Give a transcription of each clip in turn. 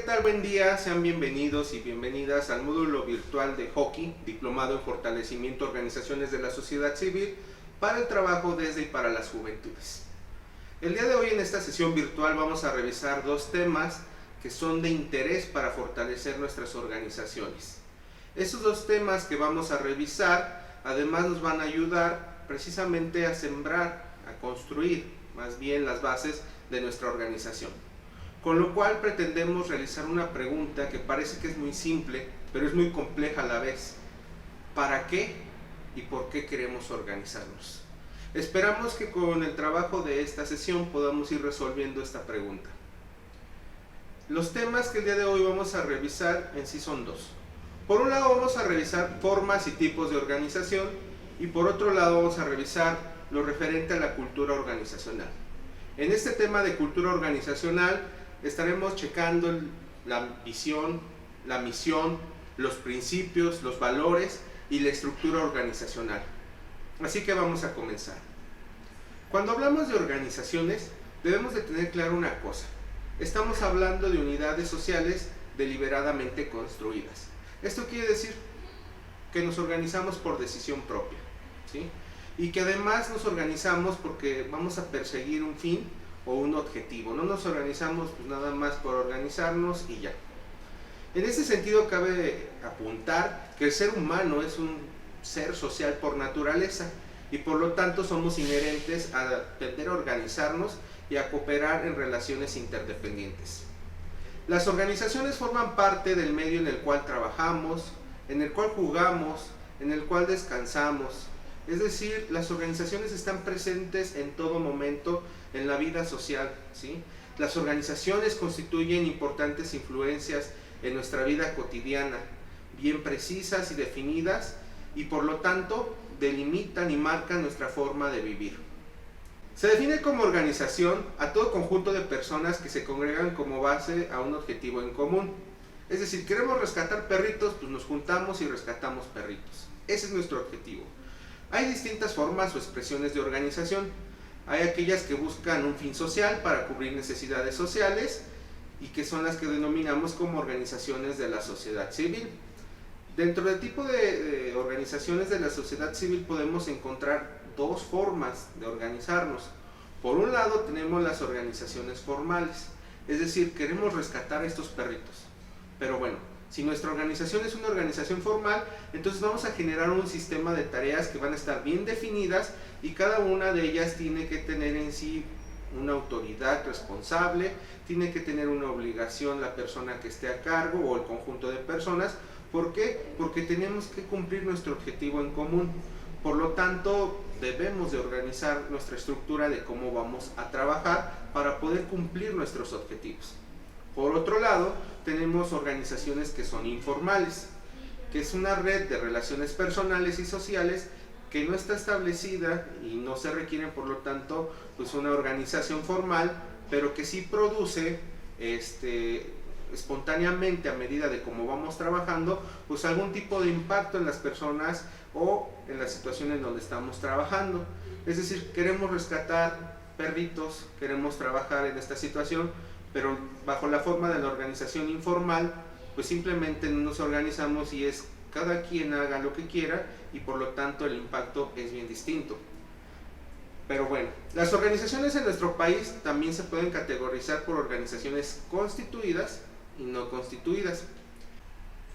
tal? Buen día, sean bienvenidos y bienvenidas al módulo virtual de Hockey, Diplomado en Fortalecimiento de Organizaciones de la Sociedad Civil para el trabajo desde y para las juventudes. El día de hoy en esta sesión virtual vamos a revisar dos temas que son de interés para fortalecer nuestras organizaciones. Estos dos temas que vamos a revisar además nos van a ayudar precisamente a sembrar, a construir más bien las bases de nuestra organización. Con lo cual pretendemos realizar una pregunta que parece que es muy simple, pero es muy compleja a la vez. ¿Para qué y por qué queremos organizarnos? Esperamos que con el trabajo de esta sesión podamos ir resolviendo esta pregunta. Los temas que el día de hoy vamos a revisar en sí son dos. Por un lado vamos a revisar formas y tipos de organización y por otro lado vamos a revisar lo referente a la cultura organizacional. En este tema de cultura organizacional estaremos checando la visión, la misión, los principios, los valores y la estructura organizacional. Así que vamos a comenzar. Cuando hablamos de organizaciones, debemos de tener claro una cosa. Estamos hablando de unidades sociales deliberadamente construidas. Esto quiere decir que nos organizamos por decisión propia, ¿sí? Y que además nos organizamos porque vamos a perseguir un fin o un objetivo. No nos organizamos pues nada más por organizarnos y ya. En ese sentido cabe apuntar que el ser humano es un ser social por naturaleza y por lo tanto somos inherentes a tender a organizarnos y a cooperar en relaciones interdependientes. Las organizaciones forman parte del medio en el cual trabajamos, en el cual jugamos, en el cual descansamos. Es decir, las organizaciones están presentes en todo momento en la vida social, ¿sí? Las organizaciones constituyen importantes influencias en nuestra vida cotidiana, bien precisas y definidas, y por lo tanto delimitan y marcan nuestra forma de vivir. Se define como organización a todo conjunto de personas que se congregan como base a un objetivo en común. Es decir, queremos rescatar perritos, pues nos juntamos y rescatamos perritos. Ese es nuestro objetivo. Hay distintas formas o expresiones de organización. Hay aquellas que buscan un fin social para cubrir necesidades sociales y que son las que denominamos como organizaciones de la sociedad civil. Dentro del tipo de organizaciones de la sociedad civil podemos encontrar dos formas de organizarnos. Por un lado tenemos las organizaciones formales, es decir, queremos rescatar a estos perritos. Pero bueno, si nuestra organización es una organización formal, entonces vamos a generar un sistema de tareas que van a estar bien definidas y cada una de ellas tiene que tener en sí una autoridad responsable, tiene que tener una obligación la persona que esté a cargo o el conjunto de personas. ¿Por qué? Porque tenemos que cumplir nuestro objetivo en común. Por lo tanto, debemos de organizar nuestra estructura de cómo vamos a trabajar para poder cumplir nuestros objetivos. Por otro lado, tenemos organizaciones que son informales, que es una red de relaciones personales y sociales que no está establecida y no se requiere, por lo tanto, pues una organización formal, pero que sí produce espontáneamente a medida de cómo vamos trabajando, pues algún tipo de impacto en las personas o en la situación en donde estamos trabajando. Es decir, queremos rescatar perritos, queremos trabajar en esta situación, pero bajo la forma de la organización informal, pues simplemente no nos organizamos y es cada quien haga lo que quiera y por lo tanto el impacto es bien distinto. Pero bueno, las organizaciones en nuestro país también se pueden categorizar por organizaciones constituidas y no constituidas.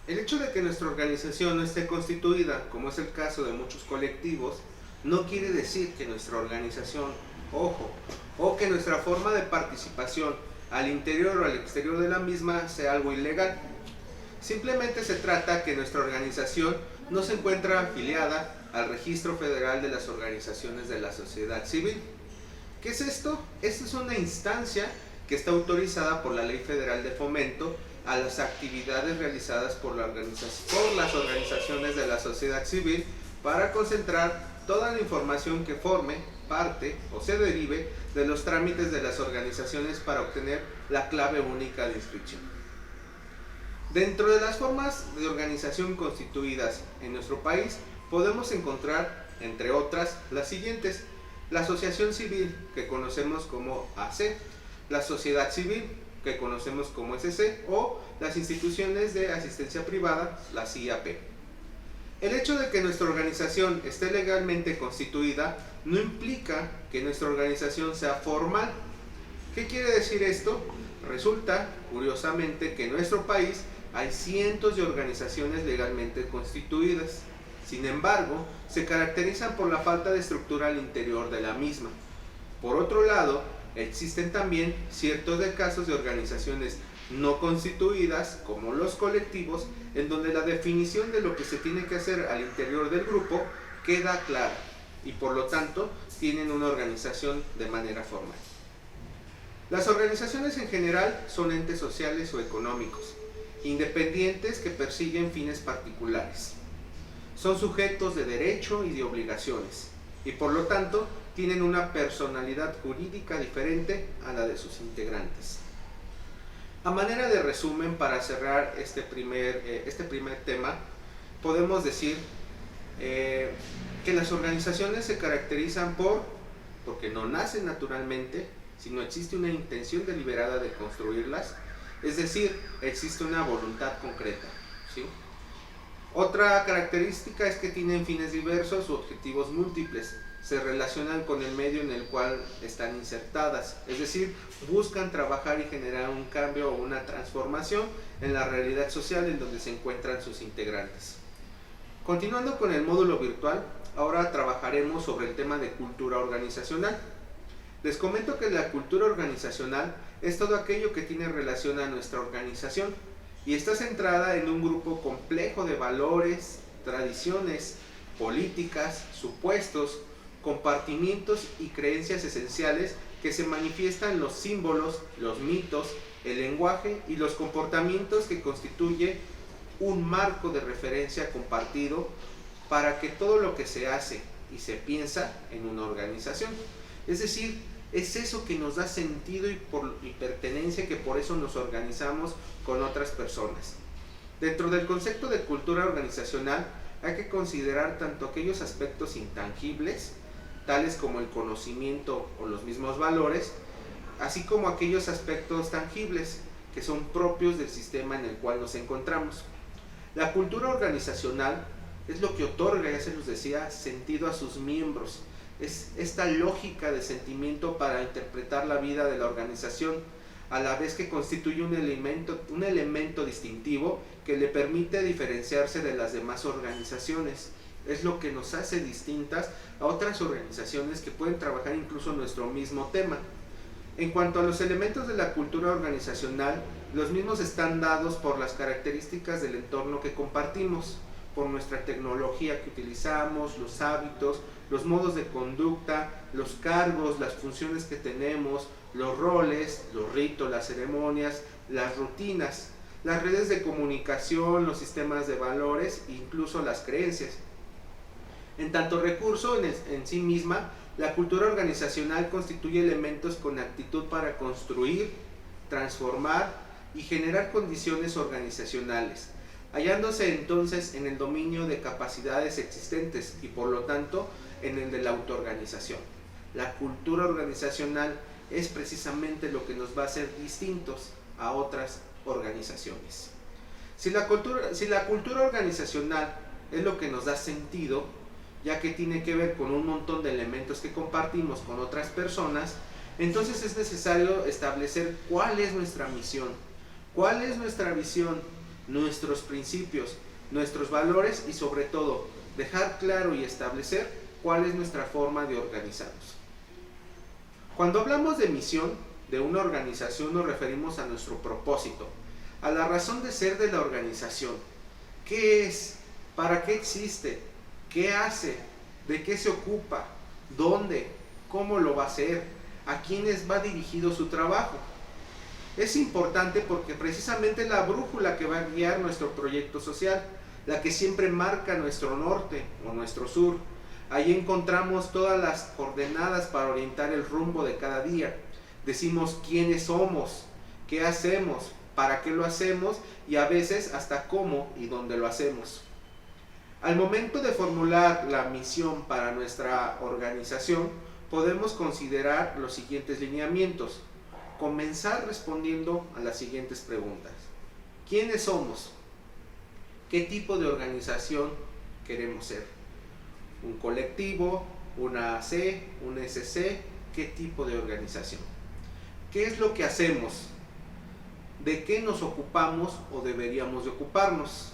El hecho de que nuestra organización no esté constituida, como es el caso de muchos colectivos, no quiere decir que nuestra organización, o que nuestra forma de participación al interior o al exterior de la misma sea algo ilegal. Simplemente se trata que nuestra organización no se encuentra afiliada al Registro Federal de las Organizaciones de la Sociedad Civil. ¿Qué es esto? Esta es una instancia que está autorizada por la Ley Federal de Fomento a las actividades realizadas por las organizaciones de la sociedad civil para concentrar toda la información que forme parte o se derive de los trámites de las organizaciones para obtener la clave única de inscripción. Dentro de las formas de organización constituidas en nuestro país podemos encontrar, entre otras, las siguientes: la asociación civil, que conocemos como AC, la sociedad civil, que conocemos como SC, o las instituciones de asistencia privada, las IAP. El hecho de que nuestra organización esté legalmente constituida no implica que nuestra organización sea formal. ¿Qué quiere decir esto? Resulta, curiosamente, que en nuestro país hay cientos de organizaciones legalmente constituidas. Sin embargo, se caracterizan por la falta de estructura al interior de la misma. Por otro lado, existen también ciertos de casos de organizaciones no constituidas, como los colectivos, en donde la definición de lo que se tiene que hacer al interior del grupo queda clara y por lo tanto tienen una organización de manera formal. Las organizaciones en general son entes sociales o económicos, independientes que persiguen fines particulares. Son sujetos de derecho y de obligaciones y por lo tanto tienen una personalidad jurídica diferente a la de sus integrantes. A manera de resumen, para cerrar este primer tema, podemos decir que las organizaciones se caracterizan porque no nacen naturalmente, sino existe una intención deliberada de construirlas, es decir, existe una voluntad concreta, ¿sí? Otra característica es que tienen fines diversos u objetivos múltiples, se relacionan con el medio en el cual están insertadas, es decir, buscan trabajar y generar un cambio o una transformación en la realidad social en donde se encuentran sus integrantes. Continuando con el módulo virtual, ahora trabajaremos sobre el tema de cultura organizacional. Les comento que la cultura organizacional es todo aquello que tiene relación a nuestra organización y está centrada en un grupo complejo de valores, tradiciones, políticas, supuestos, compartimientos y creencias esenciales que se manifiestan en los símbolos, los mitos, el lenguaje y los comportamientos que constituye un marco de referencia compartido para que todo lo que se hace y se piensa en una organización. Es decir, es eso que nos da sentido y pertenencia, que por eso nos organizamos con otras personas. Dentro del concepto de cultura organizacional hay que considerar tanto aquellos aspectos intangibles, tales como el conocimiento o los mismos valores, así como aquellos aspectos tangibles que son propios del sistema en el cual nos encontramos. La cultura organizacional es lo que otorga, ya se los decía, sentido a sus miembros. Es esta lógica de sentimiento para interpretar la vida de la organización, a la vez que constituye un elemento distintivo que le permite diferenciarse de las demás organizaciones. Es lo que nos hace distintas a otras organizaciones que pueden trabajar incluso nuestro mismo tema. En cuanto a los elementos de la cultura organizacional, los mismos están dados por las características del entorno que compartimos, por nuestra tecnología que utilizamos, los hábitos, los modos de conducta, los cargos, las funciones que tenemos, los roles, los ritos, las ceremonias, las rutinas, las redes de comunicación, los sistemas de valores e incluso las creencias. En tanto recurso en sí misma, la cultura organizacional constituye elementos con actitud para construir, transformar y generar condiciones organizacionales, hallándose entonces en el dominio de capacidades existentes y por lo tanto en el de la autoorganización. La cultura organizacional es precisamente lo que nos va a hacer distintos a otras organizaciones. Si la cultura organizacional es lo que nos da sentido, ya que tiene que ver con un montón de elementos que compartimos con otras personas, entonces es necesario establecer cuál es nuestra misión, cuál es nuestra visión, nuestros principios, nuestros valores y sobre todo dejar claro y establecer cuál es nuestra forma de organizarnos. Cuando hablamos de misión de una organización nos referimos a nuestro propósito, a la razón de ser de la organización. ¿Qué es? ¿Para qué existe? ¿Qué hace? ¿De qué se ocupa? ¿Dónde? ¿Cómo lo va a hacer? ¿A quiénes va dirigido su trabajo? Es importante porque precisamente es la brújula que va a guiar nuestro proyecto social, la que siempre marca nuestro norte o nuestro sur. Ahí encontramos todas las coordenadas para orientar el rumbo de cada día. Decimos quiénes somos, qué hacemos, para qué lo hacemos y a veces hasta cómo y dónde lo hacemos. Al momento de formular la misión para nuestra organización, podemos considerar los siguientes lineamientos. comenzar respondiendo a las siguientes preguntas. ¿Quiénes somos? ¿Qué tipo de organización queremos ser? ¿Un colectivo? ¿Una AC? ¿Un SC? ¿Qué tipo de organización? ¿Qué es lo que hacemos? ¿De qué nos ocupamos o deberíamos de ocuparnos?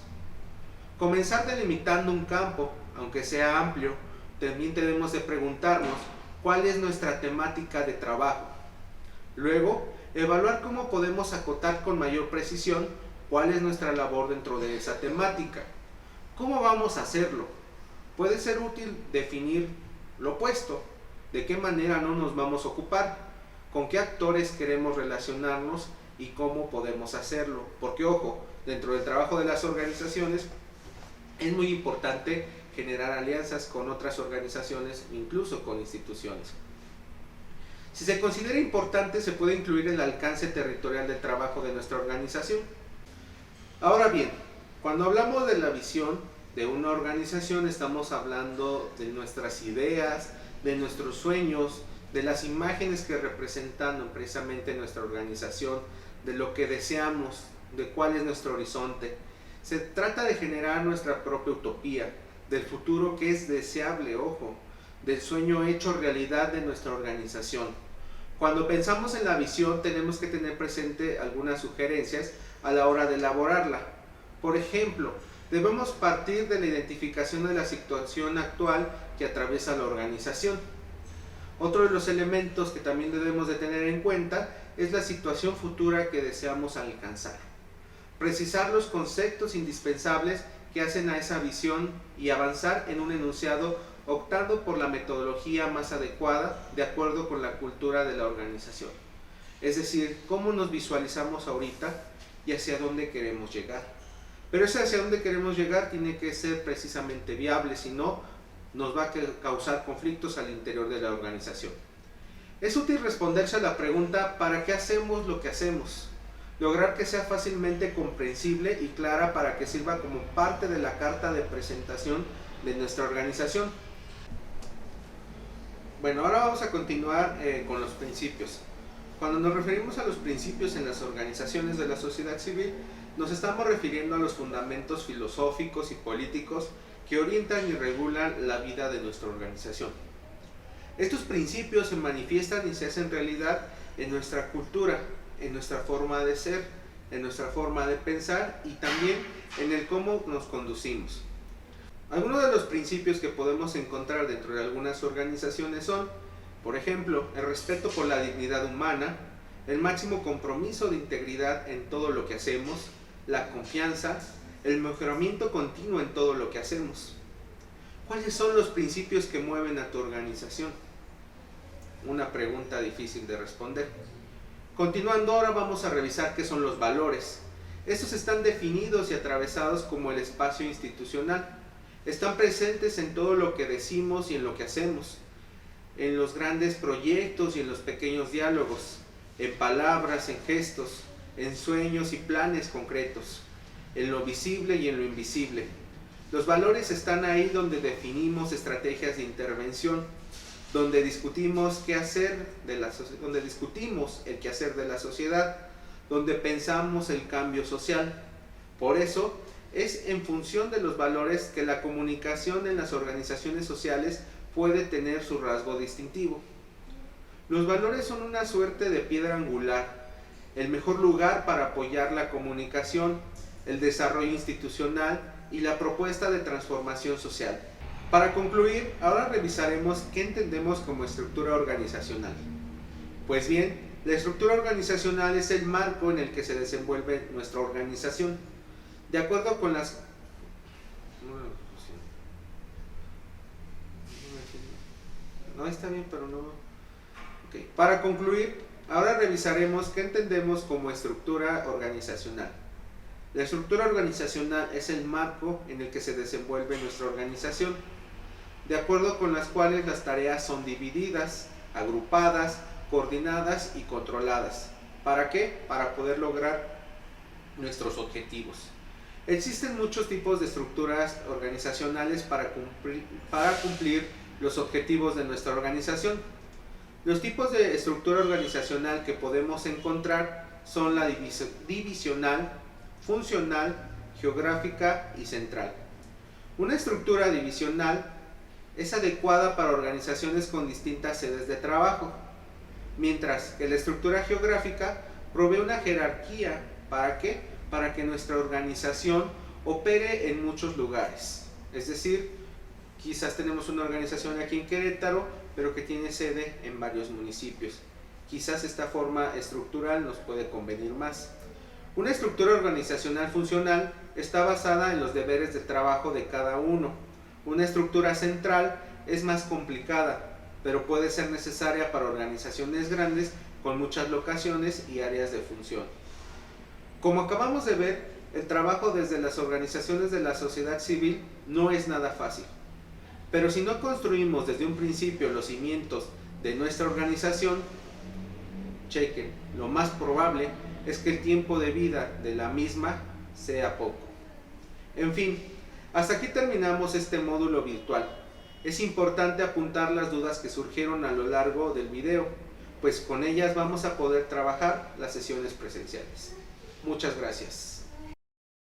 Comenzar delimitando un campo, aunque sea amplio, también tenemos de preguntarnos cuál es nuestra temática de trabajo. Luego, evaluar cómo podemos acotar con mayor precisión cuál es nuestra labor dentro de esa temática. ¿Cómo vamos a hacerlo? Puede ser útil definir lo opuesto, de qué manera no nos vamos a ocupar, con qué actores queremos relacionarnos y cómo podemos hacerlo. Porque ojo, dentro del trabajo de las organizaciones es muy importante generar alianzas con otras organizaciones, incluso con instituciones. Si se considera importante, se puede incluir el alcance territorial del trabajo de nuestra organización. Ahora bien, cuando hablamos de la visión de una organización, estamos hablando de nuestras ideas, de nuestros sueños, de las imágenes que representan precisamente nuestra organización, de lo que deseamos, de cuál es nuestro horizonte. Se trata de generar nuestra propia utopía, del futuro que es deseable, ojo, del sueño hecho realidad de nuestra organización. Cuando pensamos en la visión, tenemos que tener presente algunas sugerencias a la hora de elaborarla. Por ejemplo, debemos partir de la identificación de la situación actual que atraviesa la organización. Otro de los elementos que también debemos de tener en cuenta es la situación futura que deseamos alcanzar. Precisar los conceptos indispensables que hacen a esa visión y avanzar en un enunciado optando por la metodología más adecuada de acuerdo con la cultura de la organización. Es decir, cómo nos visualizamos ahorita y hacia dónde queremos llegar. Pero ese hacia dónde queremos llegar tiene que ser precisamente viable, si no, nos va a causar conflictos al interior de la organización. Es útil responderse a la pregunta ¿para qué hacemos lo que hacemos? Lograr que sea fácilmente comprensible y clara para que sirva como parte de la carta de presentación de nuestra organización. Bueno, ahora vamos a continuar con los principios. Cuando nos referimos a los principios en las organizaciones de la sociedad civil, nos estamos refiriendo a los fundamentos filosóficos y políticos que orientan y regulan la vida de nuestra organización. Estos principios se manifiestan y se hacen realidad en nuestra cultura, en nuestra forma de ser, en nuestra forma de pensar y también en el cómo nos conducimos. Algunos de los principios que podemos encontrar dentro de algunas organizaciones son, por ejemplo, el respeto por la dignidad humana, el máximo compromiso de integridad en todo lo que hacemos, la confianza, el mejoramiento continuo en todo lo que hacemos. ¿Cuáles son los principios que mueven a tu organización? Una pregunta difícil de responder. Continuando, ahora vamos a revisar qué son los valores. Estos están definidos y atravesados como el espacio institucional. Están presentes en todo lo que decimos y en lo que hacemos, en los grandes proyectos y en los pequeños diálogos, en palabras, en gestos, en sueños y planes concretos, en lo visible y en lo invisible. Los valores están ahí donde definimos estrategias de intervención, donde discutimos donde discutimos el quehacer de la sociedad, donde pensamos el cambio social. Por eso, es en función de los valores que la comunicación en las organizaciones sociales puede tener su rasgo distintivo. Los valores son una suerte de piedra angular, el mejor lugar para apoyar la comunicación, el desarrollo institucional y la propuesta de transformación social. Para concluir, ahora revisaremos qué entendemos como estructura organizacional. Pues bien, la estructura organizacional es el marco en el que se desenvuelve nuestra organización. De acuerdo con las... No, está bien, pero no... Okay. Para concluir, ahora revisaremos qué entendemos como estructura organizacional. La estructura organizacional es el marco en el que se desenvuelve nuestra organización, de acuerdo con las cuales las tareas son divididas, agrupadas, coordinadas y controladas. ¿Para qué? Para poder lograr nuestros objetivos. Existen muchos tipos de estructuras organizacionales para cumplir los objetivos de nuestra organización. Los tipos de estructura organizacional que podemos encontrar son la divisional, funcional, geográfica y central. Una estructura divisional es adecuada para organizaciones con distintas sedes de trabajo, mientras que la estructura geográfica provee una jerarquía. ¿Para qué? Para que nuestra organización opere en muchos lugares. Es decir, quizás tenemos una organización aquí en Querétaro, pero que tiene sede en varios municipios. Quizás esta forma estructural nos puede convenir más. Una estructura organizacional funcional está basada en los deberes de trabajo de cada uno. Una estructura central es más complicada, pero puede ser necesaria para organizaciones grandes con muchas locaciones y áreas de función. Como acabamos de ver, el trabajo desde las organizaciones de la sociedad civil no es nada fácil. Pero si no construimos desde un principio los cimientos de nuestra organización, chequen, lo más probable es que el tiempo de vida de la misma sea poco. En fin, hasta aquí terminamos este módulo virtual. Es importante apuntar las dudas que surgieron a lo largo del video, pues con ellas vamos a poder trabajar las sesiones presenciales. Muchas gracias.